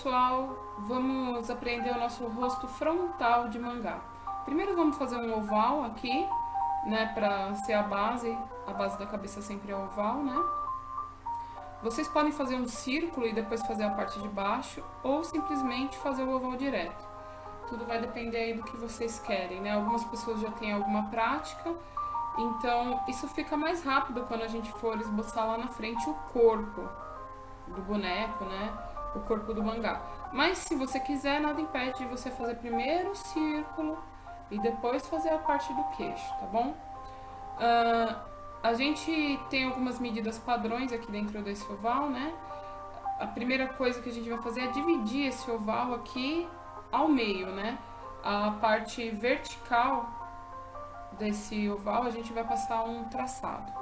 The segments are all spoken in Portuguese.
pessoal, vamos aprender o nosso rosto frontal de mangá. Primeiro vamos fazer um oval aqui, né, pra ser a base da cabeça sempre é oval, né? Vocês podem fazer um círculo e depois fazer a parte de baixo, ou simplesmente fazer o oval direto. Tudo vai depender aí do que vocês querem, né? Algumas pessoas já têm alguma prática, então isso fica mais rápido quando a gente for esboçar lá na frente o corpo do boneco, né? O corpo do mangá. Mas se você quiser, nada impede de você fazer primeiro o círculo e depois fazer a parte do queixo, tá bom? A gente tem algumas medidas padrões aqui dentro desse oval, né? A primeira coisa que a gente vai fazer é dividir esse oval aqui ao meio, né? A parte vertical desse oval a gente vai passar um traçado.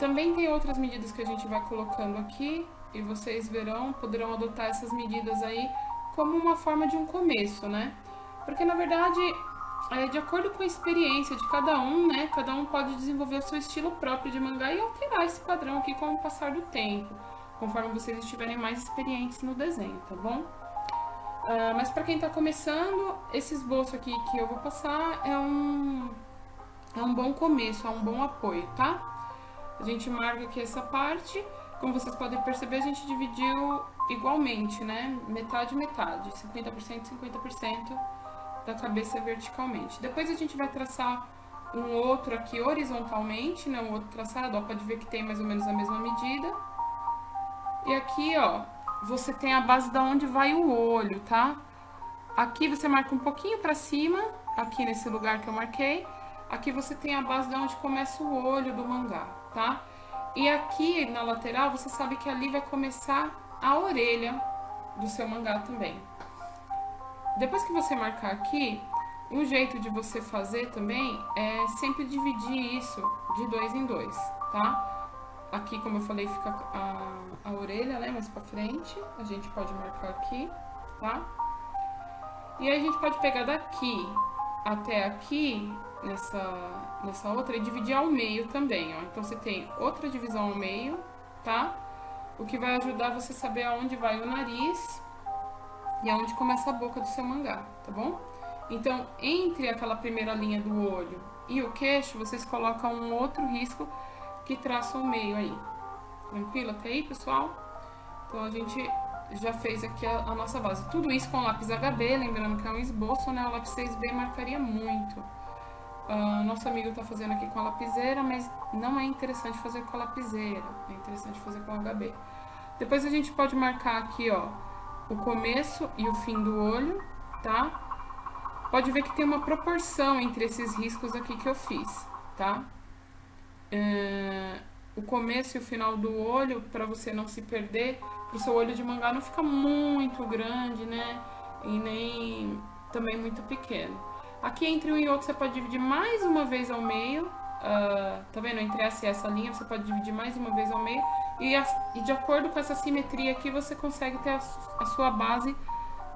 Também tem outras medidas que a gente vai colocando aqui e vocês poderão adotar essas medidas aí como uma forma de um começo, né? Porque na verdade, de acordo com a experiência de cada um, né? Cada um pode desenvolver o seu estilo próprio de mangá e alterar esse padrão aqui com o passar do tempo, conforme vocês estiverem mais experientes no desenho, tá bom? Mas para quem está começando, esse esboço aqui que eu vou passar é um bom começo, é um bom apoio, tá? A gente marca aqui essa parte, como vocês podem perceber, a gente dividiu igualmente, né? Metade, metade, 50%, 50% da cabeça verticalmente. Depois a gente vai traçar um outro aqui horizontalmente, né? Um outro traçado, ó, pode ver que tem mais ou menos a mesma medida. E aqui, ó, você tem a base da onde vai o olho, tá? Aqui você marca um pouquinho pra cima, aqui nesse lugar que eu marquei. Aqui você tem a base de onde começa o olho do mangá, tá? E aqui na lateral, você sabe que ali vai começar a orelha do seu mangá também. Depois que você marcar aqui, um jeito de você fazer também é sempre dividir isso de 2 em 2, tá? Aqui, como eu falei, fica a orelha, né, mais pra frente. A gente pode marcar aqui, tá? E aí a gente pode pegar daqui até aqui, nessa outra, e dividir ao meio também, ó. Então você tem outra divisão ao meio, tá? O que vai ajudar você a saber aonde vai o nariz e aonde começa a boca do seu mangá, tá bom? Então, entre aquela primeira linha do olho e o queixo, vocês colocam um outro risco que traça o meio aí. Tranquilo até aí, pessoal? Então a gente já fez aqui a nossa base. Tudo isso com lápis HB, lembrando que é um esboço, né? O lápis 6B marcaria muito. Nosso amigo tá fazendo aqui com a lapiseira, mas não é interessante fazer com a lapiseira, é interessante fazer com HB. Depois a gente pode marcar aqui, ó, o começo e o fim do olho, tá? Pode ver que tem uma proporção entre esses riscos aqui que eu fiz, tá? O começo e o final do olho, para você não se perder, pro seu olho de mangá não fica muito grande, né? E nem também muito pequeno. Aqui entre um e outro você pode dividir mais uma vez ao meio, tá vendo? Entre essa e essa linha você pode dividir mais uma vez ao meio e de acordo com essa simetria aqui você consegue ter a sua base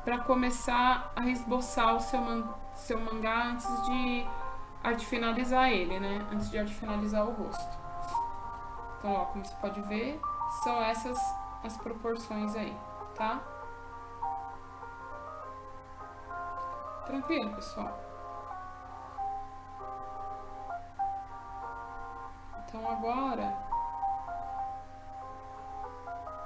para começar a esboçar o seu mangá antes de artefinalizar ele, né? Antes de artefinalizar o rosto. Então, ó, como você pode ver, são essas as proporções aí, tá? Tranquilo, pessoal? Então, agora,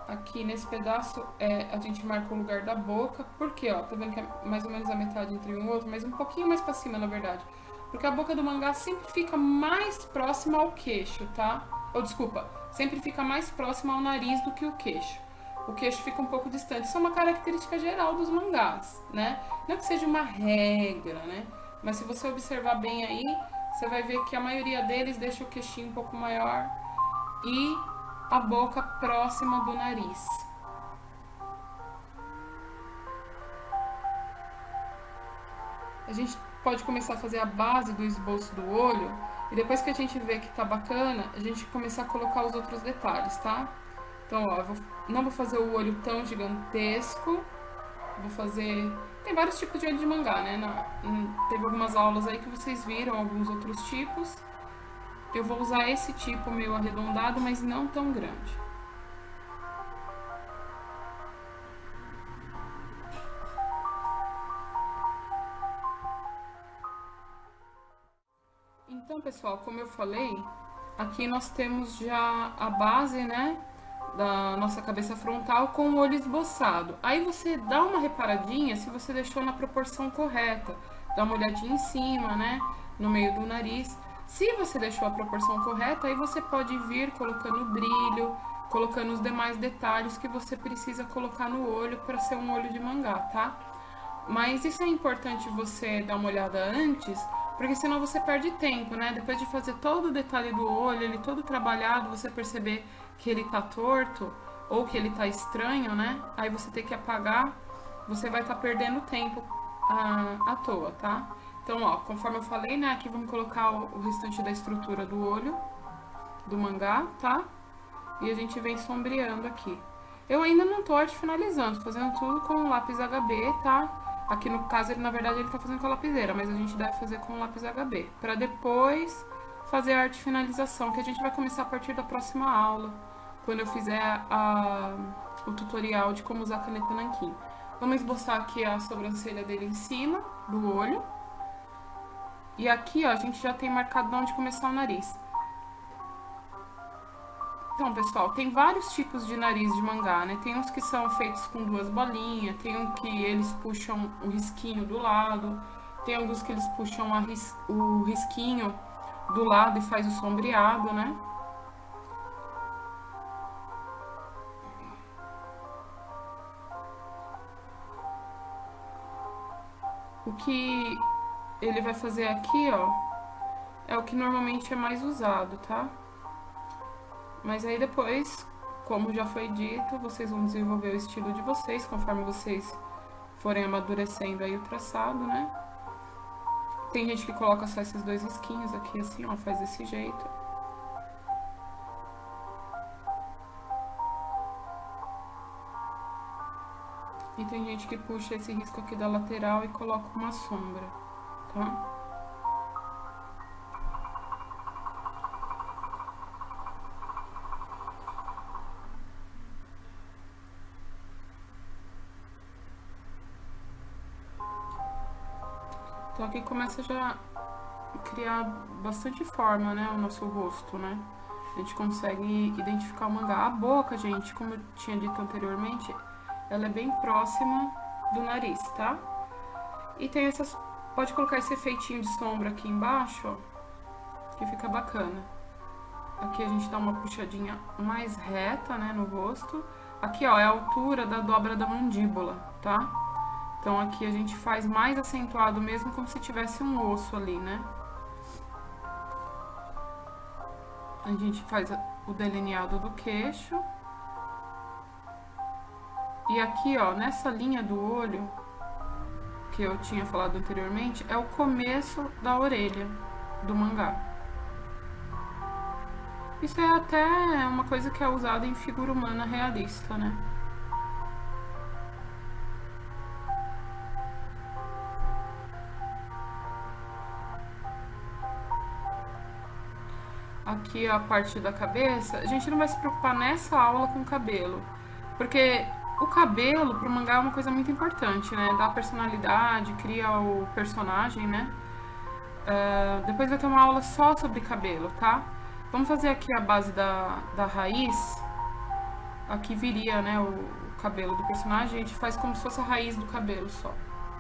aqui nesse pedaço, a gente marca o lugar da boca. Por quê, ó? Tá vendo que é mais ou menos a metade entre um e outro, mas um pouquinho mais pra cima, na verdade. Porque a boca do mangá sempre fica mais próxima ao queixo, tá? Ou, desculpa, sempre fica mais próxima ao nariz do que o queixo. O queixo fica um pouco distante. Isso é uma característica geral dos mangás, né? Não que seja uma regra, né? Mas se você observar bem aí, você vai ver que a maioria deles deixa o queixinho um pouco maior e a boca próxima do nariz. A gente pode começar a fazer a base do esboço do olho e depois que a gente vê que tá bacana, a gente começar a colocar os outros detalhes, tá? Então, ó, não vou fazer o olho tão gigantesco, vou fazer... Tem vários tipos de olho de mangá, né? Teve algumas aulas aí que vocês viram alguns outros tipos. Eu vou usar esse tipo meio arredondado, mas não tão grande. pessoal, como eu falei, aqui nós temos já a base, né, da nossa cabeça frontal com o olho esboçado. Aí você dá uma reparadinha se você deixou na proporção correta. Dá uma olhadinha em cima, né, no meio do nariz. Se você deixou a proporção correta, aí você pode vir colocando brilho, colocando os demais detalhes que você precisa colocar no olho para ser um olho de mangá, tá? Mas isso é importante você dar uma olhada antes, porque senão você perde tempo, né? Depois de fazer todo o detalhe do olho, ele todo trabalhado, você perceber que ele tá torto ou que ele tá estranho, né? Aí você tem que apagar, você vai estar perdendo tempo à toa, tá? Então, ó, conforme eu falei, né? Aqui vamos colocar o restante da estrutura do olho do mangá, tá? E a gente vem sombreando aqui. Eu ainda não tô arte finalizando, tô fazendo tudo com lápis HB, tá? Aqui no caso, ele na verdade ele tá fazendo com a lapiseira, mas a gente deve fazer com o lápis HB. Pra depois fazer a arte finalização, que a gente vai começar a partir da próxima aula, quando eu fizer o tutorial de como usar a caneta nanquim. Vamos esboçar aqui a sobrancelha dele em cima do olho. E aqui, ó, a gente já tem marcado onde começar o nariz. Então, pessoal, tem vários tipos de nariz de mangá, né? Tem uns que são feitos com duas bolinhas, tem um que eles puxam o risquinho do lado, tem alguns que eles puxam o risquinho do lado e faz o sombreado, né? O que ele vai fazer aqui, ó, é o que normalmente é mais usado, tá? Mas aí depois, como já foi dito, vocês vão desenvolver o estilo de vocês, conforme vocês forem amadurecendo aí o traçado, né? Tem gente que coloca só esses dois risquinhos aqui, assim, ó, faz desse jeito. E tem gente que puxa esse risco aqui da lateral e coloca uma sombra, tá? Então aqui começa já a criar bastante forma, né, o nosso rosto, né? A gente consegue identificar o mangá. A boca, gente, como eu tinha dito anteriormente, ela é bem próxima do nariz, tá? E tem essas... Pode colocar esse efeitinho de sombra aqui embaixo, ó, que fica bacana. Aqui a gente dá uma puxadinha mais reta, né, no rosto. Aqui, ó, é a altura da dobra da mandíbula, tá? Então aqui a gente faz mais acentuado mesmo, como se tivesse um osso ali, né? A gente faz o delineado do queixo. E aqui, ó, nessa linha do olho, que eu tinha falado anteriormente, é o começo da orelha do mangá. Isso é até uma coisa que é usada em figura humana realista, né? Aqui a parte da cabeça, a gente não vai se preocupar nessa aula com o cabelo, porque o cabelo pro mangá é uma coisa muito importante, né? Dá personalidade, cria o personagem, né? Depois vai ter uma aula só sobre cabelo, tá? Vamos fazer aqui a base da raiz. Aqui viria, né, o cabelo do personagem, a gente faz como se fosse a raiz do cabelo só,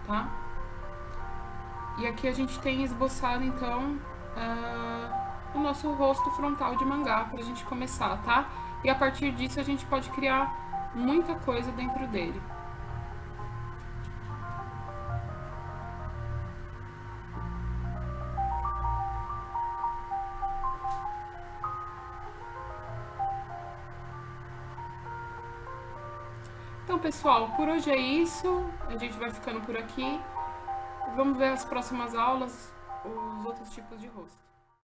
tá? E aqui a gente tem esboçado, então, o nosso rosto frontal de mangá pra gente começar, tá? E a partir disso a gente pode criar muita coisa dentro dele. Então, pessoal, por hoje é isso. A gente vai ficando por aqui. Vamos ver as próximas aulas, os outros tipos de rosto.